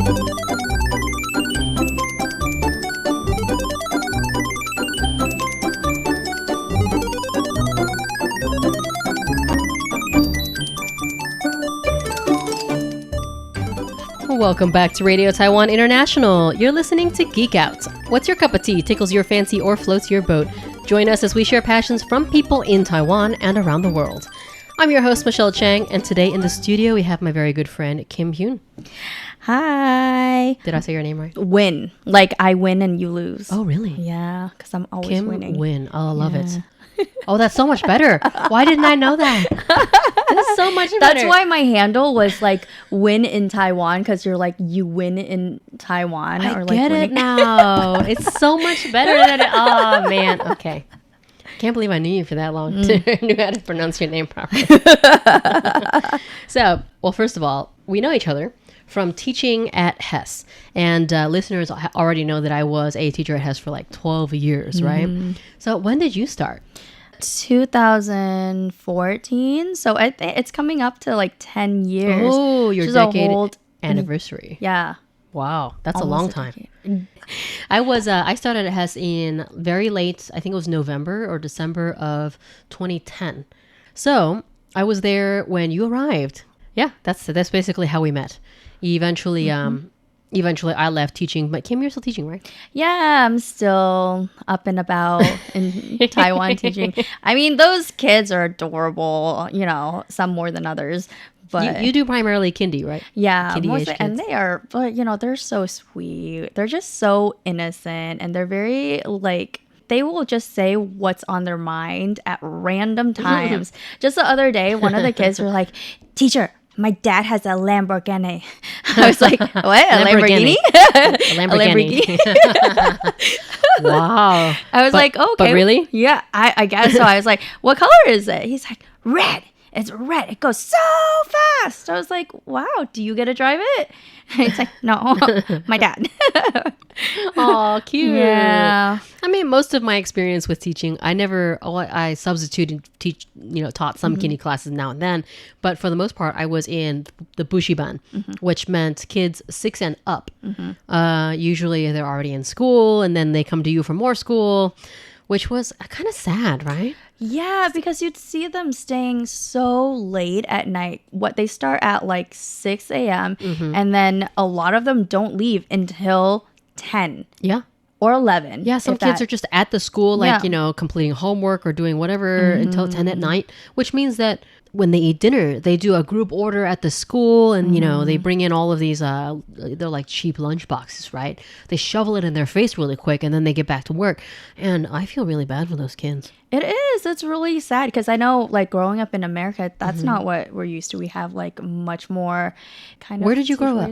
Welcome back to Radio Taiwan International. You're listening to Geek Out. What's your cup of tea, tickles your fancy, or floats your boat? Join us as we share passions from people in Taiwan and around the world. I'm your host, Michelle Chang, and today in the studio we have my very good friend, Kim Huynh. Hi. Did I say your name right? Win. Like I win and you lose. Oh, really? Yeah, because I'm always Kim winning. Win. Oh, I love it. Oh, that's so much better. Why didn't I know that? That's so much better. That's why my handle was like win in Taiwan, because you're like, you win in Taiwan. I or like get winning. it now. It's so much better than it. Oh, man. Okay. Can't believe I knew you for that long. Knew how to pronounce your name properly. So, well, first of all, we know each other from teaching at Hess. And listeners already know that I was a teacher at Hess for like 12 years, right? So when did you start? 2014. So it's coming up to like 10 years. Oh, your decade anniversary. Yeah. Wow. That's a long time. Decade. I started at Hess in very late, I think it was November or December of 2010. So I was there when you arrived. Yeah, that's basically how we met. Eventually, I left teaching, but Kim, you're still teaching, right? Yeah, I'm still up and about in Taiwan teaching. I mean, those kids are adorable, you know, some more than others. But you do primarily kindy, right? yeah, Kindy-age mostly, and kids. they are, but you know, they're so sweet. They're just so innocent, and they're very like, they will just say what's on their mind at random times. Just the other day, one of the kids were like, "Teacher, my dad has a Lamborghini." I was like, "What? A Lamborghini?" A Lamborghini. Wow. I was like, "Okay." But really? Yeah, I guess so. I was like, "What color is it?" He's like, "Red. It's red. It goes so fast." I was like, "Wow, do you get to drive it?" He's like, "No, my dad." Oh, cute. Yeah. I mean, most of my experience with teaching, I substituted taught some kindy classes now and then, but for the most part, I was in the bushiban, which meant kids 6 and up. Usually they're already in school and then they come to you for more school, which was kind of sad, right? Yeah, because you'd see them staying so late at night. They start at like 6 a.m. And then a lot of them don't leave until 10 Yeah. or 11. Yeah, some kids are just at the school, completing homework or doing whatever until 10 at night, which means that when they eat dinner, they do a group order at the school and, they bring in all of these, they're like cheap lunch boxes, right? They shovel it in their face really quick and then they get back to work. And I feel really bad for those kids. It is. It's really sad because I know, like, growing up in America, that's not what we're used to. We have, like, much more kind of... Where did you grow up?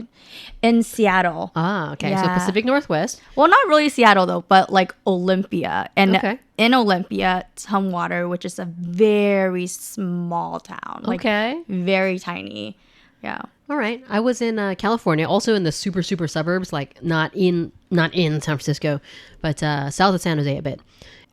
In Seattle. Ah, okay. Yeah. So Pacific Northwest. Well, not really Seattle, though, but, like, Olympia. And Okay. in Olympia, Tumwater, which is a very small town. Like, Okay. very tiny. Yeah. All right. I was in California, also in the super, super suburbs, like not in San Francisco, but south of San Jose a bit.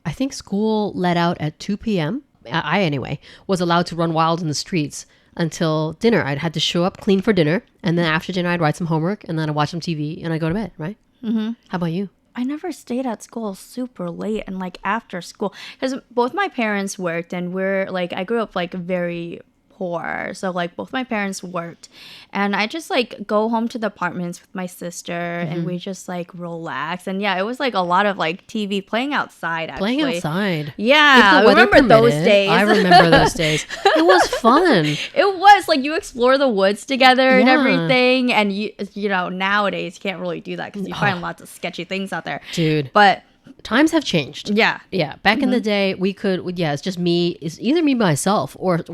I think school let out at 2 p.m. I, anyway, was allowed to run wild in the streets until dinner. I'd had to show up clean for dinner. And then after dinner, I'd write some homework and then I'd watch some TV and I'd go to bed, right? Mm-hmm. How about you? I never stayed at school super late and like after school because both my parents worked and I grew up like very poor. So like both my parents worked and I just like go home to the apartments with my sister and we just like relax. And yeah, it was like a lot of like TV playing outside actually. Playing outside. Yeah, I remember those days. I remember those days. It was fun. It was like you explore the woods together and everything. And you know, nowadays you can't really do that because you find lots of sketchy things out there. Dude. But times have changed. Yeah. Yeah. Back in the day, we could, it's just me, it's either me by myself or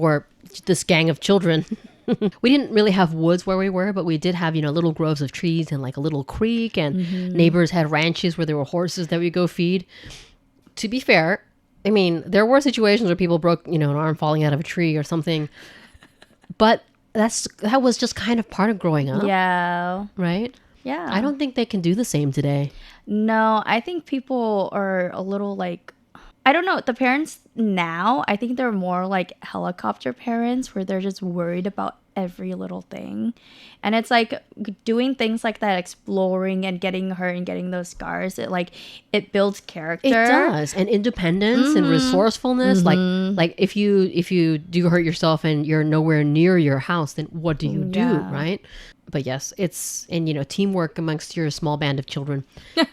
this gang of children. We didn't really have woods where we were, but we did have, little groves of trees and like a little creek and neighbors had ranches where there were horses that we go feed. To be fair, I mean, there were situations where people broke, an arm falling out of a tree or something, but that was just kind of part of growing up. Yeah. Right? Yeah. I don't think they can do the same today. No, I think people are a little like, I don't know. The parents now, I think they're more like helicopter parents where they're just worried about every little thing. And it's like doing things like that, exploring and getting hurt and getting those scars. It builds character. It does. And independence and resourcefulness. Like if you do hurt yourself and you're nowhere near your house, then what do you do, right? But yes, and teamwork amongst your small band of children.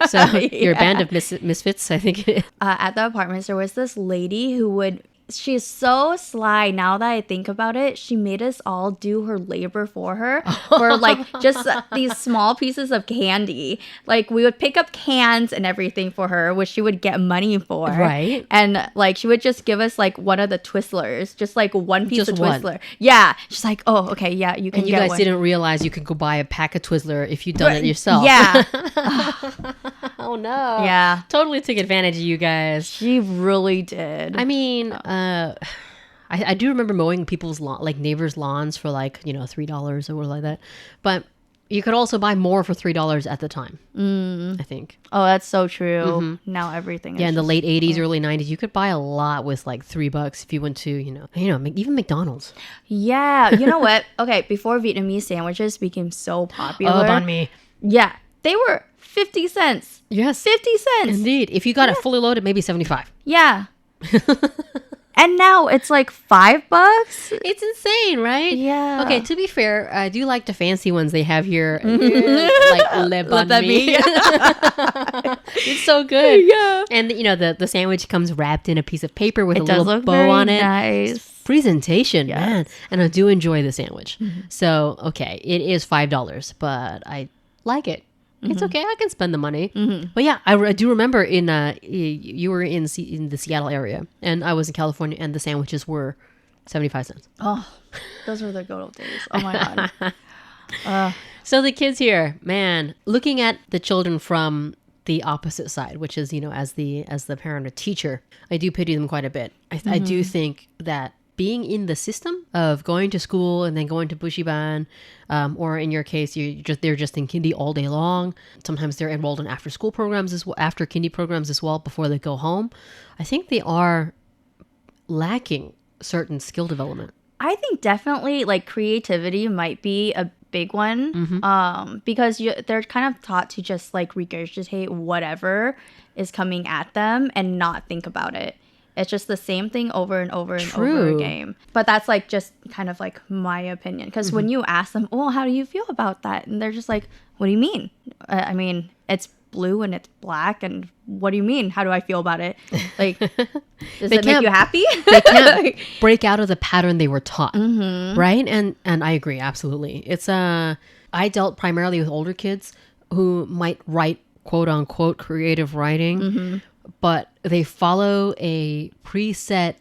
So your band of misfits, I think. At the apartments, there was this lady who she's so sly. Now that I think about it, she made us all do her labor for her for like just these small pieces of candy. Like we would pick up cans and everything for her, which she would get money for. Right. And like she would just give us like one of the Twizzlers, just like one piece of Twizzler. One. Yeah. She's like, oh, okay, yeah, you can and you get guys one. Didn't realize you could go buy a pack of Twizzler if you'd done it yourself. Yeah. Oh no. Yeah. Totally took advantage of you guys. She really did. I mean, I do remember mowing people's like neighbors' lawns for like, $3 or whatever like that. But you could also buy more for $3 at the time, I think. Oh, that's so true. Now everything is in the late 80s, early 90s, you could buy a lot with like $3 if you went to, even McDonald's. Yeah. You know what? Okay, before Vietnamese sandwiches became so popular. Oh, banh mi. Yeah. They were 50 cents. Yes. 50 cents. Indeed. If you got it fully loaded, maybe 75. Yeah. And now it's like $5. It's insane, right? Yeah. Okay, to be fair, I do like the fancy ones they have here. Like Le Banh Mi. It's so good. Yeah. And, the sandwich comes wrapped in a piece of paper with a little bow on it. Nice. Presentation, man. And I do enjoy the sandwich. So, okay, it is $5, but I like it. It's okay. I can spend the money. But yeah, I do remember you were in the Seattle area and I was in California and the sandwiches were 75 cents. Oh, those were the good old days. Oh my God. So the kids here, man, looking at the children from the opposite side, which is, as the parent or teacher, I do pity them quite a bit. I do think that being in the system of going to school and then going to bushiban, or in your case, they're just in kindy all day long. Sometimes they're enrolled in after school programs as well, after kindy programs as well before they go home. I think they are lacking certain skill development. I think definitely like creativity might be a big one, because they're kind of taught to just like regurgitate whatever is coming at them and not think about it. It's just the same thing over and over and over again. But that's like just kind of like my opinion. Because when you ask them, oh, how do you feel about that? And they're just like, what do you mean? I mean, it's blue and it's black. And what do you mean? How do I feel about it? Like, does it make you happy? They can't break out of the pattern they were taught. Right? And I agree. Absolutely. It's I dealt primarily with older kids who might write quote unquote creative writing. But they follow a preset,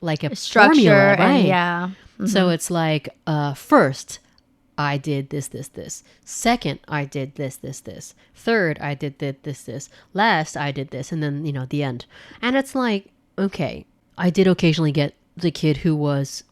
like a structure, formula, right? Yeah. So it's like, first, I did this. Second, I did this. Third, I did this. Last, I did this. And then, the end. And it's like, okay, I did occasionally get the kid who was,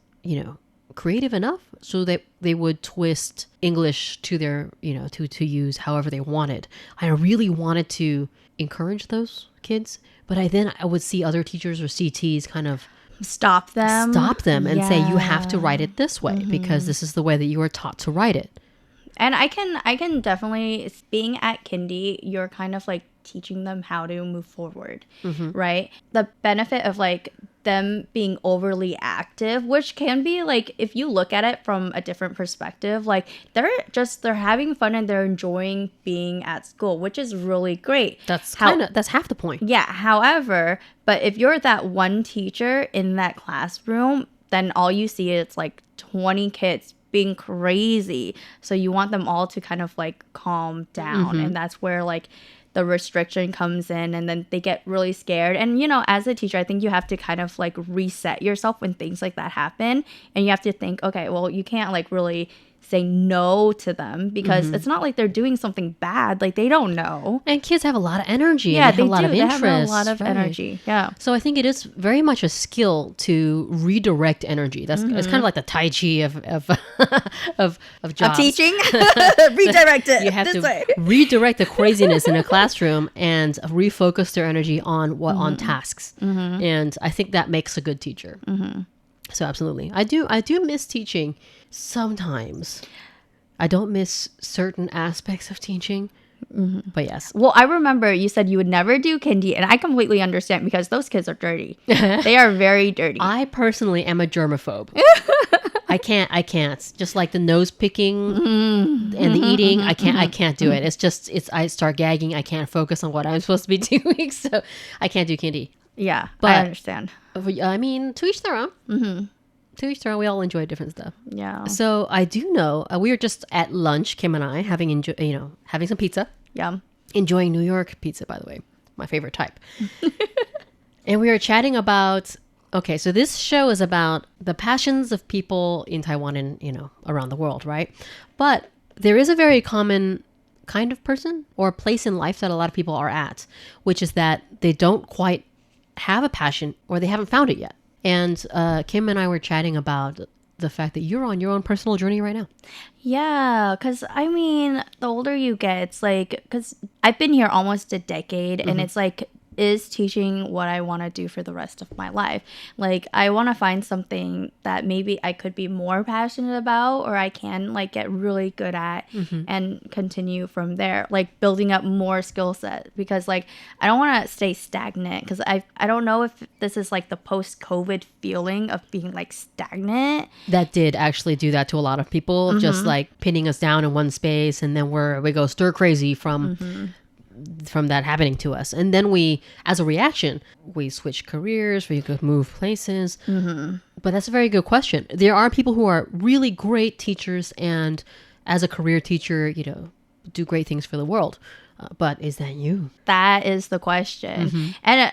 creative enough so that they would twist English to their, to use however they wanted. I really wanted to encourage those kids, but I would see other teachers or CTs kind of stop them and say, you have to write it this way because this is the way that you are taught to write it. And I can definitely, being at kindy, you're kind of like teaching them how to move forward, right? The benefit of like them being overly active, which can be like, if you look at it from a different perspective, like they're having fun and they're enjoying being at school, which is really great. That's half the point. Yeah. However, but if you're that one teacher in that classroom, then all you see is like 20 kids being crazy. So you want them all to kind of like calm down. And that's where like the restriction comes in, and then they get really scared. And, as a teacher, I think you have to kind of like reset yourself when things like that happen. And you have to think, okay, well, you can't like really say no to them because it's not like they're doing something bad. Like they don't know. And kids have a lot of energy. Yeah, and they have a lot of interest. They have a lot of right? energy. Yeah. So I think it is very much a skill to redirect energy. That's it's kind of like the Tai Chi of jobs. Of teaching, redirect it. You have this to way. redirect the craziness in a classroom and refocus their energy on on tasks. And I think that makes a good teacher. So absolutely, I do miss teaching sometimes. I don't miss certain aspects of teaching. But yes. Well, I remember you said you would never do kindy, and I completely understand because those kids are dirty. They are very dirty. I personally am a germaphobe. I can't. Just like the nose picking and the eating, I can't do it. I start gagging. I can't focus on what I'm supposed to be doing. So I can't do kindy. Yeah, But I understand. I mean, to each their own. To each their own. We all enjoy different stuff. Yeah. So I do know we were just at lunch, Kim and I, having some pizza. Yeah. Enjoying New York pizza, by the way, my favorite type. And we were chatting about. Okay, so this show is about the passions of people in Taiwan and around the world, right? But there is a very common kind of person or place in life that a lot of people are at, which is that they don't quite have a passion or they haven't found it yet. And Kim and I were chatting about the fact that you're on your own personal journey right now. Yeah, because I mean, the older you get, it's like, because I've been here almost a decade and it's like, is teaching what I want to do for the rest of my life. Like I want to find something that maybe I could be more passionate about or I can like get really good at and continue from there, like building up more skill set because like I don't want to stay stagnant because I don't know if this is like the post-COVID feeling of being like stagnant. That did actually do that to a lot of people, just like pinning us down in one space and then we go stir crazy from that happening to us. And then we, as a reaction, we switch careers, we could move places. But that's a very good question. There are people who are really great teachers and as a career teacher, do great things for the world. But is that you? That is the question. And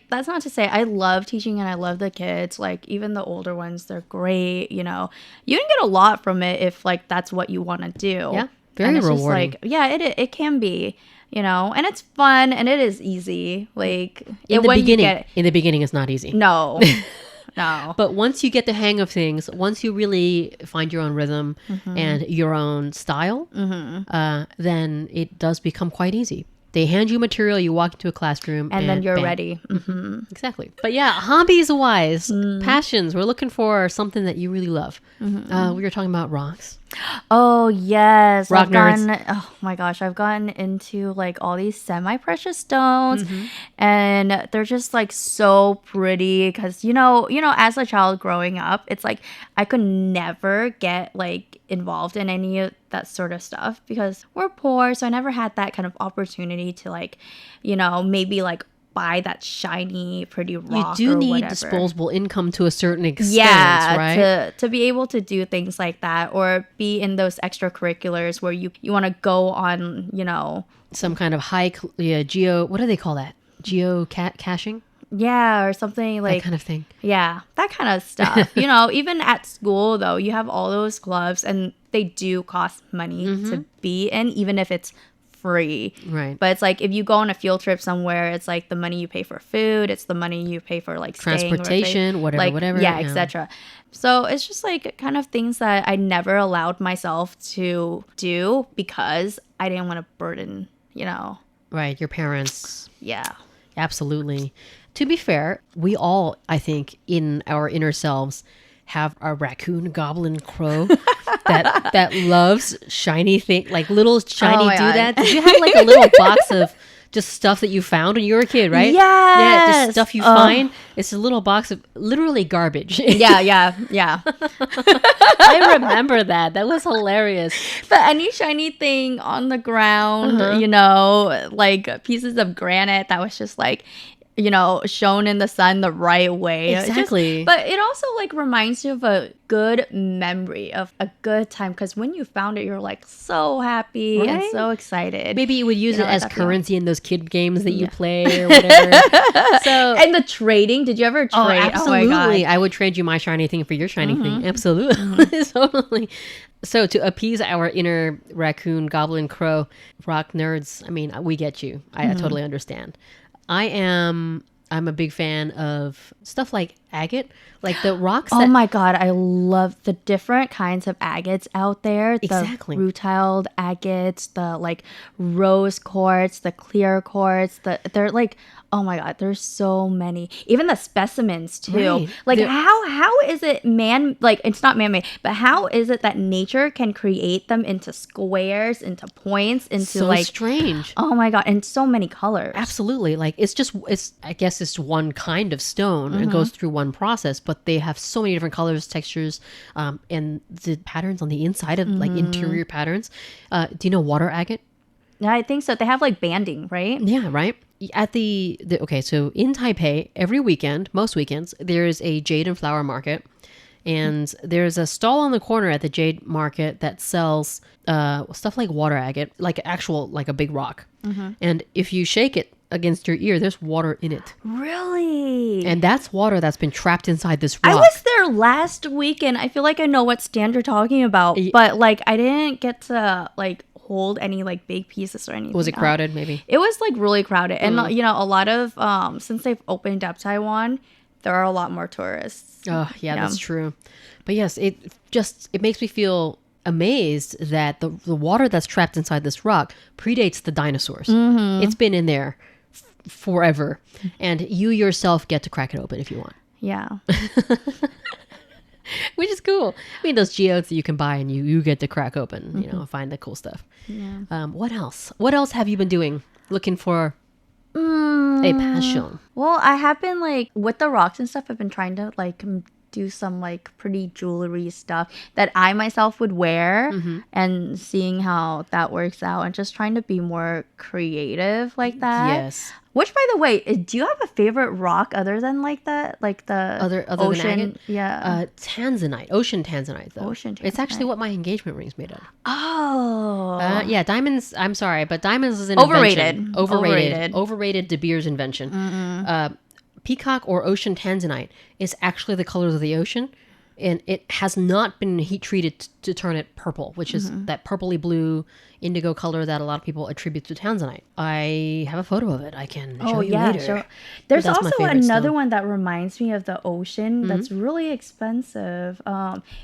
that's not to say I love teaching and I love the kids. Like even the older ones, they're great. You can get a lot from it if like that's what you want to do. Yeah, very rewarding. Just, like, yeah, it can be. And it's fun and it is easy. Like in the beginning, it's not easy. No, no. But once you get the hang of things, once you really find your own rhythm and your own style, then it does become quite easy. They hand you material, you walk into a classroom, and then you're bam. ready. Exactly. But yeah, hobbies wise, passions. We're looking for something that you really love. We were talking about rocks. Oh yes, Rock nerds. Oh my gosh, I've gotten into like all these semi-precious stones, and they're just like so pretty. Because as a child growing up, it's like I could never get like involved in any of that sort of stuff because we're poor, so I never had that kind of opportunity to like, maybe like buy that shiny pretty rock. You do or need whatever. Disposable income to a certain extent, yeah, right? To be able to do things like that or be in those extracurriculars where you want to go on, some kind of hike, what do they call that? Geocaching? Yeah, or something like that kind of thing. Yeah, that kind of stuff. Even at school though, you have all those clubs and they do cost money to be in, even if it's free. Right. But it's like if you go on a field trip somewhere, it's like the money you pay for food, it's the money you pay for like transportation, whatever. Yeah, etc. So it's just like kind of things that I never allowed myself to do because I didn't want to burden, Right, your parents. Yeah. Absolutely. To be fair, we all, I think, in our inner selves have a raccoon, goblin, crow that loves shiny thing, like little shiny doodad. Did you have like a little box of just stuff that you found when you were a kid, right? Yes. Yeah, just stuff you find. It's a little box of literally garbage. Yeah. I remember that. That was hilarious. But any shiny thing on the ground, like pieces of granite that was just like, shown in the sun the right way. Exactly. But it also like reminds you of a good memory of a good time, because when you found it, you're like so happy and Right? so excited. Maybe you would use it like as that feeling. currency in those kid games that you play or whatever. So And the trading, did you ever trade? oh, absolutely. my God. I would trade you my shiny thing for your shiny thing. Absolutely. Totally. So to appease our inner raccoon, goblin, crow, rock nerds, I mean, we get you. I totally understand. I'm a big fan of stuff like agate, like the rocks Oh that my God, I love the different kinds of agates out there. Exactly. The rutile agates, the like rose quartz, the clear quartz. They're like, oh my God, there's so many. Even the specimens too. Right. Like They're- how is it like it's not man-made, but how is it that nature can create them into squares, into points, into so like strange. oh my God, and so many colors. Absolutely. Like it's I guess it's one kind of stone and goes through one process, but they have so many different colors, textures, and the patterns on the inside of like interior patterns. Do you know water agate? Yeah, I think so. They have like banding, right? Yeah, right. At okay, so in Taipei, every weekend, most weekends, there's a jade and flower market. And there's a stall on the corner at the jade market that sells stuff like water agate, like like a big rock. And if you shake it against your ear, there's water in it. Really? And that's water that's been trapped inside this rock. I was there last weekend. I feel like I know what stand you're talking about, but like I didn't get to like hold any like big pieces or anything. Was it out. crowded maybe? It was like really crowded. And a lot of since they've opened up Taiwan, there are a lot more tourists. Oh, yeah, that's true. But yes, it makes me feel amazed that the water that's trapped inside this rock predates the dinosaurs. It's been in there forever. And you yourself get to crack it open if you want. Yeah. Which is cool. I mean, those geodes that you can buy and you get to crack open, find the cool stuff. Yeah. What else? What else have you been doing? Looking for a passion. Well, I have been like with the rocks and stuff. I've been trying to like do some like pretty jewelry stuff that I myself would wear, and seeing how that works out, and just trying to be more creative like that. Yes. Which, by the way, do you have a favorite rock other than like that, like the Other ocean? than agate? Yeah. Tanzanite. Ocean tanzanite, though. Ocean It's actually tanzanite. what my engagement ring's made of. Oh. Yeah, diamonds. I'm sorry, but diamonds is an Overrated. invention. Overrated. Overrated De Beers invention. Peacock or ocean tanzanite is actually the colors of the ocean, and it has not been heat treated to turn it purple, which is that purpley blue indigo color that a lot of people attribute to tanzanite. I have a photo of it. I can show you later. Sure. There's that's my also favorite another stone. one that reminds me of the ocean that's really expensive.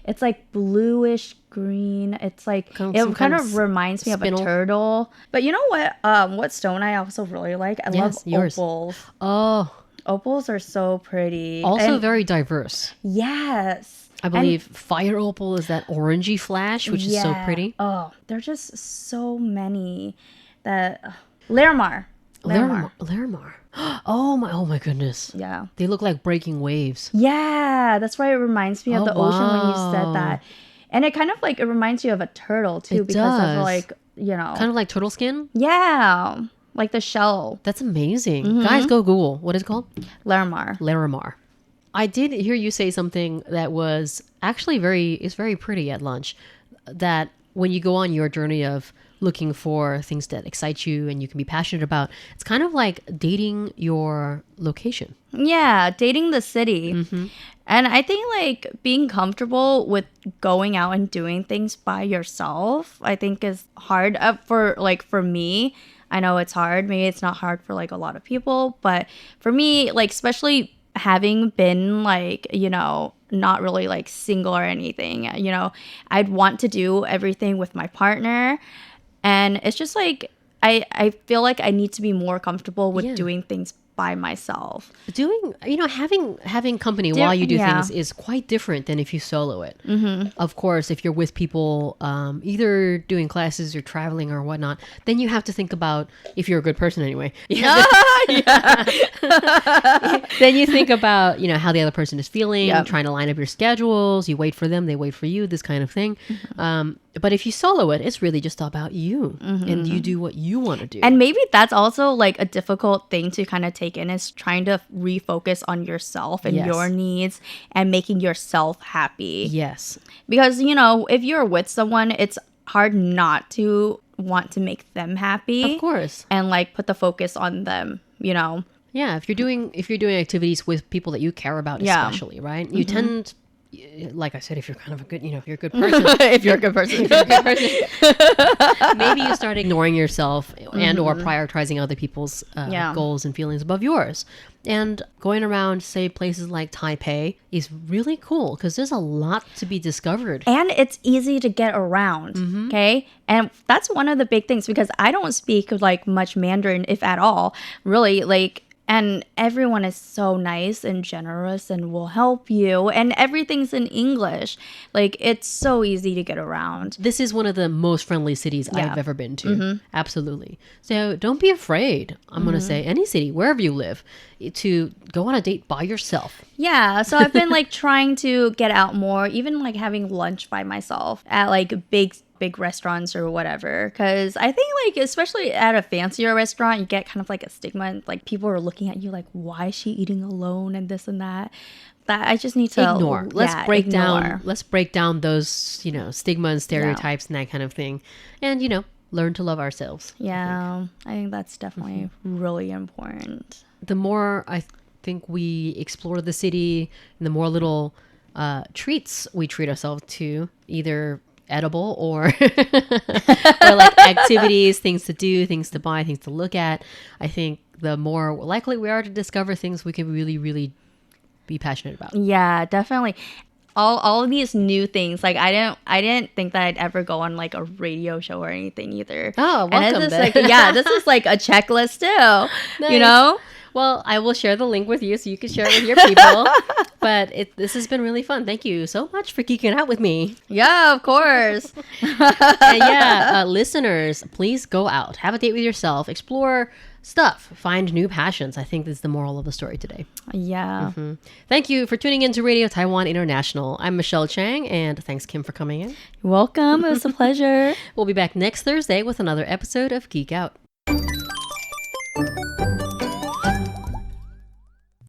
It's like bluish green. It's like Some it kind kind of of reminds me of spinel. a turtle. But you know what stone I also really like? I love Yes, yours. opals. Oh, Opals are so pretty. also And very diverse. yes. I believe fire opal is that orangey flash, which is so pretty. Oh, there's just so many that Larimar. Larimar. Oh my goodness. Yeah. They look like breaking waves. Yeah, that's why it reminds me of Oh, the ocean when you said wow. that. And it kind of like it reminds you of a turtle too, It because does. of like, Kind of like turtle skin. yeah, like the shell. That's amazing. Guys, go Google. What is it called? Larimar. Larimar. I did hear you say something that was actually very pretty at lunch. That when you go on your journey of looking for things that excite you and you can be passionate about, it's kind of like dating your location. Yeah, dating the city. And I think like being comfortable with going out and doing things by yourself, I think is hard for me. I know it's hard. Maybe it's not hard for like a lot of people, but for me, like especially having been like, not really like single or anything, I'd want to do everything with my partner. And it's just like, I feel like I need to be more comfortable with doing things by myself. Having company while you do things is quite different than if you solo it. Of course, if you're with people, either doing classes or traveling or whatnot, then you have to think about, if you're a good person anyway, then you think about, how the other person is feeling, trying to line up your schedules, you wait for them, they wait for you, this kind of thing. But if you solo it, it's really just about you and you do what you want to do. And maybe that's also like a difficult thing to kind of take in, is trying to refocus on yourself and Yes. your needs and making yourself happy. Yes. Because, you know, if you're with someone, it's hard not to want to make them happy. Of course. And like put the focus on them, you know. Yeah, if you're doing activities with people that you care about, Yeah. especially, right? You tend, like I said, if you're kind of a good, if you're a good person, If you're a good person. maybe you start ignoring yourself and or prioritizing other people's Yeah. goals and feelings above yours. And going around, say, places like Taipei is really cool because there's a lot to be discovered. And it's easy to get around. Okay. And that's one of the big things, because I don't speak like much Mandarin, if at all, really. Like, and everyone is so nice and generous and will help you. And everything's in English. Like, it's so easy to get around. This is one of the most friendly cities Yeah. I've ever been to. Absolutely. So don't be afraid. I'm going to say any city, wherever you live, to go on a date by yourself. Yeah. So I've been like trying to get out more, even like having lunch by myself at like big restaurants or whatever, because I think like especially at a fancier restaurant you get kind of like a stigma, and like people are looking at you like, why is she eating alone and this and that I just need to Ignore. Let's break down those, stigma and stereotypes and that kind of thing, and learn to love ourselves. Yeah, I think that's definitely really important. The more I think we explore the city, and the more little treats we treat ourselves to, either edible or or like activities, things to do, things to buy, things to look at, I think the more likely we are to discover things we can really, really be passionate about. Yeah, definitely. All of these new things, like I didn't think that I'd ever go on like a radio show or anything either. Oh, welcome. And this is then. like, yeah, this is like a checklist too. You Nice. know? Well, I will share the link with you so you can share it with your people. But this has been really fun. Thank you so much for geeking out with me. Yeah, of course. And yeah, listeners, please go out, have a date with yourself, explore stuff, find new passions. I think this is the moral of the story today. Yeah. Thank you for tuning in to Radio Taiwan International. I'm Michelle Chang, and thanks, Kim, for coming in. Welcome. It was a pleasure. We'll be back next Thursday with another episode of Geek Out.